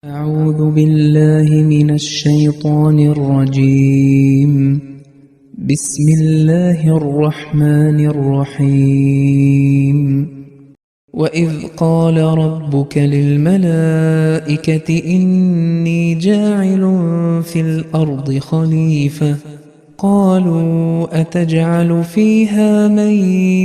أعوذ بالله من الشيطان الرجيم. بسم الله الرحمن الرحيم. وإذ قال ربك للملائكة إني جاعل في الأرض خليفة قالوا أتجعل فيها من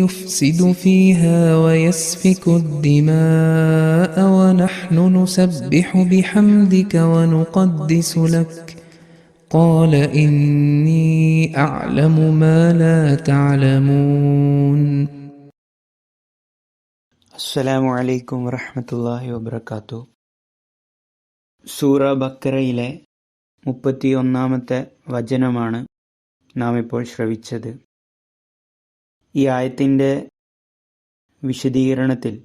يفسد فيها ويسفك الدماء ونحن نسبح بحمدك ونقدس لك قال إني أعلم ما لا تعلمون. അസ്സലാമു അലൈക്കും വറഹ്മത്തുള്ളാഹി വബറകാതുഹു. സൂറ ബക്കറയിലെ 31-ാമത്തെ വചനമാണ് നാം ഇപ്പോൾ ശ്രവിച്ചത്. ഈ ആയത്തിൻ്റെ വിശദീകരണത്തിൽ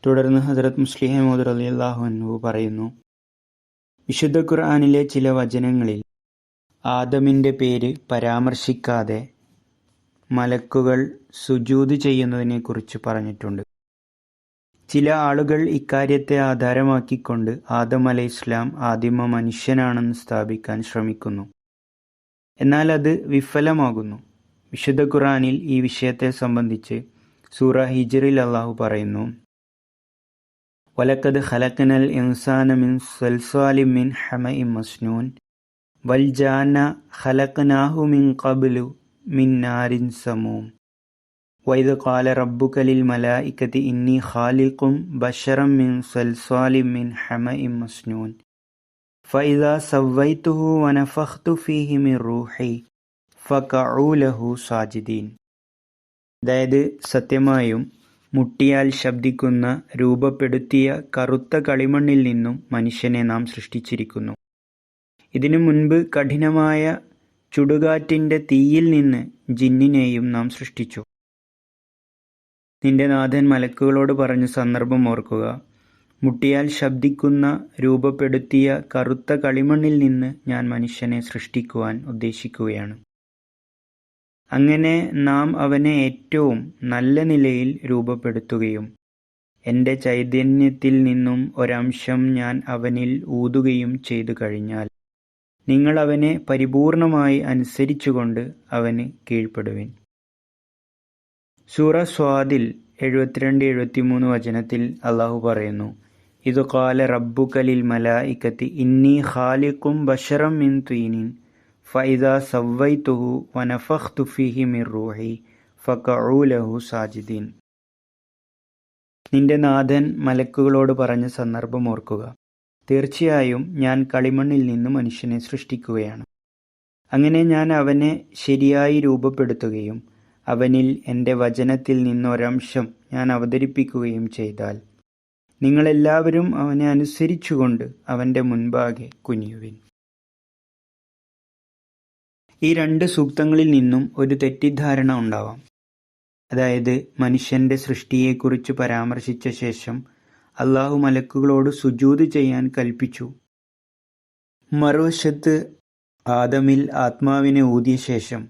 തുടർന്ന് ഹസ്രത്ത് മുസ്ലിഹ് മൗദ് റളിയല്ലാഹു അൻഹു പറയുന്നു, വിശുദ്ധ ഖുർആനിലെ ചില വചനങ്ങളിൽ ആദമിൻ്റെ പേര് പരാമർശിക്കാതെ മലക്കുകൾ സുജൂദ് ചെയ്യുന്നതിനെക്കുറിച്ച് പറഞ്ഞിട്ടുണ്ട്. ചില ആളുകൾ ഇക്കാര്യത്തെ ആധാരമാക്കിക്കൊണ്ട് ആദം അലൈഹിസ്സലാം ആദിമ മനുഷ്യനാണെന്ന് സ്ഥാപിക്കാൻ ശ്രമിക്കുന്നു. എന്നാൽ അത് വിഫലമാകുന്നു. വിശുദ്ധ ഖുർആനിൽ ഈ വിഷയത്തെ സംബന്ധിച്ച് സൂറ ഹിജ്റിൽ അല്ലാഹു പറയുന്നു, വലഖദ് ഖലഖനൽ ഇൻസാന മിൻ സൽസാലിൻ മിൻ ഹമഇൻ മസ്നൂൻ വൽ ജാന്ന ഖലഖനാഹു മിൻ ഖബ്ലു മിൻ നാരിൻ സമൂം വഇദ് ഖാല റബ്ബുക ലിൽ മലായികതി ഇന്നി ഖാലിഖും ബശറൻ മിൻ സൽസാലിൻ മിൻ ഹമഇൻ മസ്നൂൻ ഫഇദാ സവ്വൈതുഹു വനഫഖ്തു ഫീഹി മിൻ റൂഹി ഫഖഉ ലഹു സാജിദീൻ. അതായത്, സത്യമായും മുട്ടിയാൽ ശബ്ദിക്കുന്ന രൂപപ്പെടുത്തിയ കറുത്ത കളിമണ്ണിൽ നിന്നും മനുഷ്യനെ നാം സൃഷ്ടിച്ചിരിക്കുന്നു. ഇതിനു മുൻപ് കഠിനമായ ചുടുകാറ്റിൻ്റെ തീയിൽ നിന്ന് ജിന്നിനെയും നാം സൃഷ്ടിച്ചു. നിന്റെ നാഥൻ മലക്കുകളോട് പറഞ്ഞ സന്ദർഭം ഓർക്കുക. മുട്ടിയാൽ ശബ്ദിക്കുന്ന രൂപപ്പെടുത്തിയ കറുത്ത കളിമണ്ണിൽ നിന്ന് ഞാൻ മനുഷ്യനെ സൃഷ്ടിക്കുവാൻ ഉദ്ദേശിക്കുകയാണ്. അങ്ങനെ നാം അവനെ ഏറ്റവും നല്ല നിലയിൽ രൂപപ്പെടുത്തുകയും എൻ്റെ ചൈതന്യത്തിൽ നിന്നും ഒരംശം ഞാൻ അവനിൽ ഊതുകയും ചെയ്തു കഴിഞ്ഞാൽ നിങ്ങൾ അവനെ പരിപൂർണമായി അനുസരിച്ചുകൊണ്ട് അവന് കീഴ്പ്പെടുവിൻ. സൂറ സ്വാദിൽ 72-73 വചനത്തിൽ അള്ളാഹു പറയുന്നു, ഇദ് ഖാല റബ്ബുക ലിൽ മലായികതി ഇന്നി ഖാലിഖും ബശറൻ മിൻ തീനിൻ ഫഇദാ സവ്വൈതുഹു വനഫഖ്തു ഫീഹി മിൻ റൂഹി ഫഖഉ ലഹു സാജിദീൻ. നിന്റെ നാഥൻ മലക്കുകളോട് പറഞ്ഞ സന്ദർഭം ഓർക്കുക. തീർച്ചയായും ഞാൻ കളിമണ്ണിൽ നിന്ന് മനുഷ്യനെ സൃഷ്ടിക്കുകയാണ്. അങ്ങനെ ഞാൻ അവനെ ശരിയായി രൂപപ്പെടുത്തുകയും അവനിൽ എൻ്റെ വചനത്തിൽ നിന്നൊരംശം ഞാൻ അവതരിപ്പിക്കുകയും ചെയ്താൽ നിങ്ങളെല്ലാവരും അവനെ അനുസരിച്ചുകൊണ്ട് അവൻ്റെ മുൻപാകെ കുനിയുവിൻ. ഈ 2 സൂക്തങ്ങളിൽ നിന്നും ഒരു തെറ്റിദ്ധാരണ ഉണ്ടാവാം. അതായത്, മനുഷ്യൻ്റെ സൃഷ്ടിയെക്കുറിച്ച് പരാമർശിച്ച ശേഷം അള്ളാഹു മലക്കുകളോട് സുജൂദ് ചെയ്യാൻ കൽപ്പിച്ചു. മറുവശത്ത് ആദമിൽ ആത്മാവിനെ ഊതിയ ശേഷം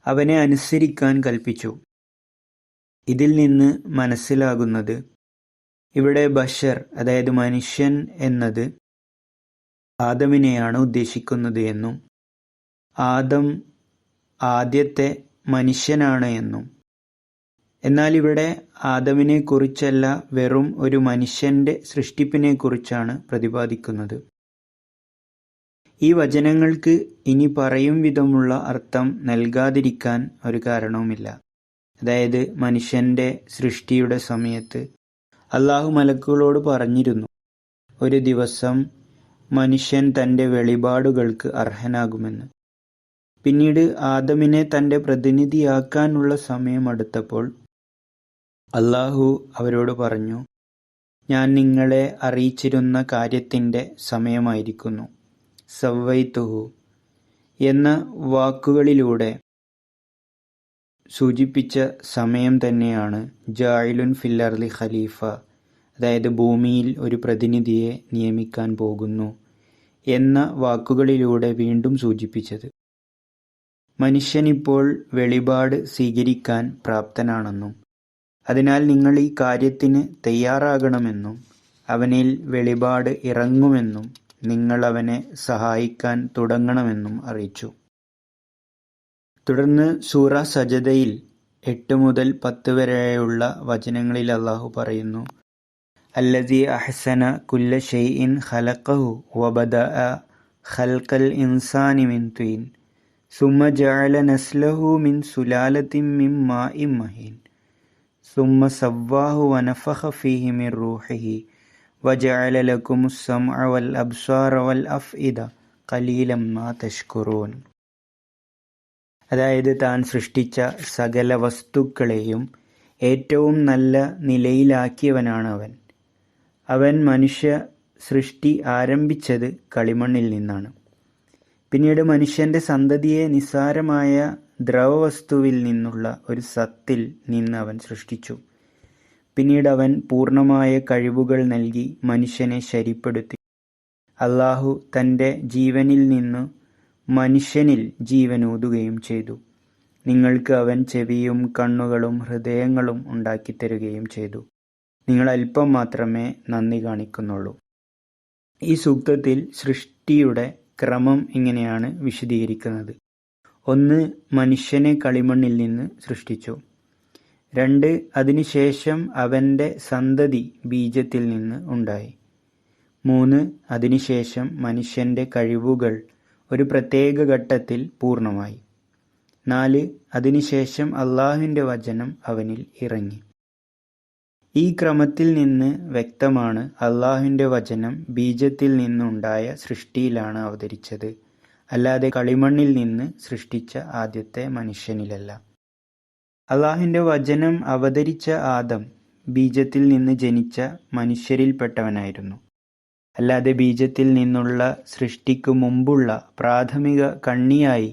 അവനെ അനുസരിക്കാൻ കൽപ്പിച്ചു. ഇതിൽ നിന്ന് മനസ്സിലാകുന്നത് ഇവിടെ ബഷർ, അതായത് മനുഷ്യൻ എന്നത് ആദമിനെയാണ് ഉദ്ദേശിക്കുന്നത് എന്നും ആദം ആദ്യത്തെ മനുഷ്യനാണ് എന്നും. എന്നാൽ ഇവിടെ ആദമിനെക്കുറിച്ചല്ല, വെറും ഒരു മനുഷ്യൻ്റെ സൃഷ്ടിപ്പിനെക്കുറിച്ചാണ് പ്രതിപാദിക്കുന്നത്. ഈ വചനങ്ങൾക്ക് ഇനി പറയും വിധമുള്ള അർത്ഥം നൽകാതിരിക്കാൻ ഒരു കാരണവുമില്ല. അതായത്, മനുഷ്യൻ്റെ സൃഷ്ടിയുടെ സമയത്ത് അള്ളാഹു മലക്കുകളോട് പറഞ്ഞിരുന്നു, ഒരു ദിവസം മനുഷ്യൻ തൻ്റെ വെളിപാടുകൾക്ക് അർഹനാകുമെന്ന്. പിന്നീട് ആദമിനെ തൻ്റെ പ്രതിനിധിയാക്കാനുള്ള സമയം അടുത്തപ്പോൾ അള്ളാഹു അവരോട് പറഞ്ഞു, ഞാൻ നിങ്ങളെ അറിയിച്ചിരുന്ന കാര്യത്തിൻ്റെ സമയമായിരിക്കുന്നു. സവ്വൈതുഹു എന്ന വാക്കുകളിലൂടെ സൂചിപ്പിച്ച സമയം തന്നെയാണ് ജാഇലുൻ ഫിൽ അർളി ഖലീഫ, അതായത് ഭൂമിയിൽ ഒരു പ്രതിനിധിയെ നിയമിക്കാൻ പോകുന്നു എന്ന വാക്കുകളിലൂടെ വീണ്ടും സൂചിപ്പിച്ചത്. മനുഷ്യനിപ്പോൾ വെളിപാട് സ്വീകരിക്കാൻ പ്രാപ്തനാണെന്നും അതിനാൽ നിങ്ങൾ ഈ കാര്യത്തിന് തയ്യാറാകണമെന്നും അവനിൽ വെളിപാട് ഇറങ്ങുമെന്നും നിങ്ങൾ അവനെ സഹായിക്കാൻ തുടങ്ങണമെന്നും അറിയിച്ചു. തുടർന്ന് സൂറ സജദയിൽ 8 മുതൽ 10 വരെയുള്ള വചനങ്ങളിൽ അല്ലാഹു പറയുന്നു, അല്ലദീ അഹ്സന കുല്ല ഷൈഇൻ ഖലഖഹു വബദഅ ഖൽഖൽ ഇൻസാനി മിൻ ത്വീൻ സുമ്മ ജഅല നസ്ലഹു മിൻ സുലാലത്തിൻ മിൻ മാഇൻ മഹീൻ സുമ്മ സവ്വാഹു വനഫഖ ഫീഹി മിൻ റൂഹിഹി വജഅല ലക്കുമുസ് സമഅ വൽ അബ്സാറ വൽ അഫ്ഇദ ഖലീലൻ മാ തശ്കുറൂൻ. അതായത് താൻ സൃഷ്ടിച്ച സകല വസ്തുക്കളെയും ഏറ്റവും നല്ല നിലയിലാക്കിയവനാണ് അവൻ. അവൻ മനുഷ്യ സൃഷ്ടി ആരംഭിച്ചത് കളിമണ്ണിൽ നിന്നാണ്. പിന്നീട് മനുഷ്യന്റെ സന്തതിയെ നിസ്സാരമായ ദ്രവവസ്തുവിൽ നിന്നുള്ള ഒരു സത്തിൽ നിന്ന് അവൻ സൃഷ്ടിച്ചു. പിന്നീട് അവൻ പൂർണ്ണമായ കഴിവുകൾ നൽകി മനുഷ്യനെ ശരിപ്പെടുത്തി. അല്ലാഹു തൻ്റെ ജീവനിൽ നിന്ന് മനുഷ്യനിൽ ജീവനൂതുകയും ചെയ്തു. നിങ്ങൾക്ക് അവൻ ചെവിയും കണ്ണുകളും ഹൃദയങ്ങളും ഉണ്ടാക്കിത്തരുകയും ചെയ്തു. നിങ്ങൾ അല്പം മാത്രമേ നന്ദി കാണിക്കുന്നുള്ളൂ. ഈ സൂക്തത്തിൽ സൃഷ്ടിയുടെ ക്രമം ഇങ്ങനെയാണ് വിശദീകരിക്കുന്നത്. 1. മനുഷ്യനെ കളിമണ്ണിൽ നിന്ന് സൃഷ്ടിച്ചു. 2. അതിനുശേഷം അവൻ്റെ സന്തതി ബീജത്തിൽ നിന്ന് ഉണ്ടായി. 3. അതിനുശേഷം മനുഷ്യന്റെ കഴിവുകൾ ഒരു പ്രത്യേക ഘട്ടത്തിൽ പൂർണ്ണമായി. 4. അതിനുശേഷം അല്ലാഹുവിൻ്റെ വചനം അവനിൽ ഇറങ്ങി. ഈ ക്രമത്തിൽ നിന്ന് വ്യക്തമാണ് അല്ലാഹുവിൻ്റെ വചനം ബീജത്തിൽ നിന്നുണ്ടായ സൃഷ്ടിയിലാണ് അവതരിച്ചത്, അല്ലാതെ കളിമണ്ണിൽ നിന്ന് സൃഷ്ടിച്ച ആദ്യത്തെ മനുഷ്യനിലല്ല. അല്ലാഹുവിൻ്റെ വചനം അവതരിച്ച ആദം ബീജത്തിൽ നിന്ന് ജനിച്ച മനുഷ്യരിൽപ്പെട്ടവനായിരുന്നു, അല്ലാതെ ബീജത്തിൽ നിന്നുള്ള സൃഷ്ടിക്കു മുമ്പുള്ള പ്രാഥമിക കണ്ണിയായി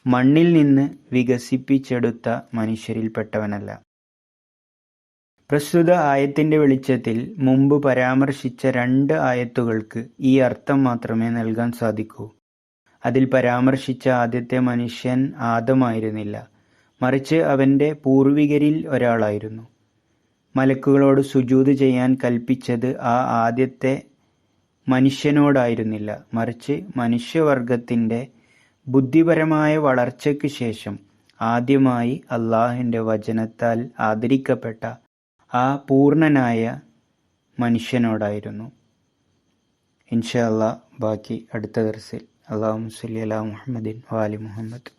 മണ്ണിൽ നിന്ന് വികസിപ്പിച്ചെടുത്ത മനുഷ്യരിൽപ്പെട്ടവനല്ല. പ്രസ്തുത ആയത്തിന്റെ വെളിച്ചത്തിൽ മുമ്പ് പരാമർശിച്ച 2 ആയത്തുകൾക്ക് ഈ അർത്ഥം മാത്രമേ നൽകാൻ സാധിക്കൂ. അതിൽ പരാമർശിച്ച ആദ്യത്തെ മനുഷ്യൻ ആദമായിരുന്നില്ല, മറിച്ച് അവന്റെ പൂർവികരിൽ ഒരാളായിരുന്നു. മലക്കുകളോട് സുജൂദ് ചെയ്യാൻ കൽപ്പിച്ചത് ആ ആദ്യത്തെ മനുഷ്യനോടായിരുന്നില്ല, മറിച്ച് മനുഷ്യവർഗത്തിന്റെ ബുദ്ധിപരമായ വളർച്ചയ്ക്ക് ശേഷം ആദ്യമായി അല്ലാഹുവിൻ്റെ വചനത്താൽ ആദരിക്കപ്പെട്ട ആ പൂർണ്ണനായ മനുഷ്യനോടായിരുന്നു. ഇൻഷാ അല്ലാഹ് ബാക്കി അടുത്ത ദർസിൽ. അല്ലാഹുമ്മ സ്വല്ലി അലാ മുഹമ്മദിൻ വആലി മുഹമ്മദ്.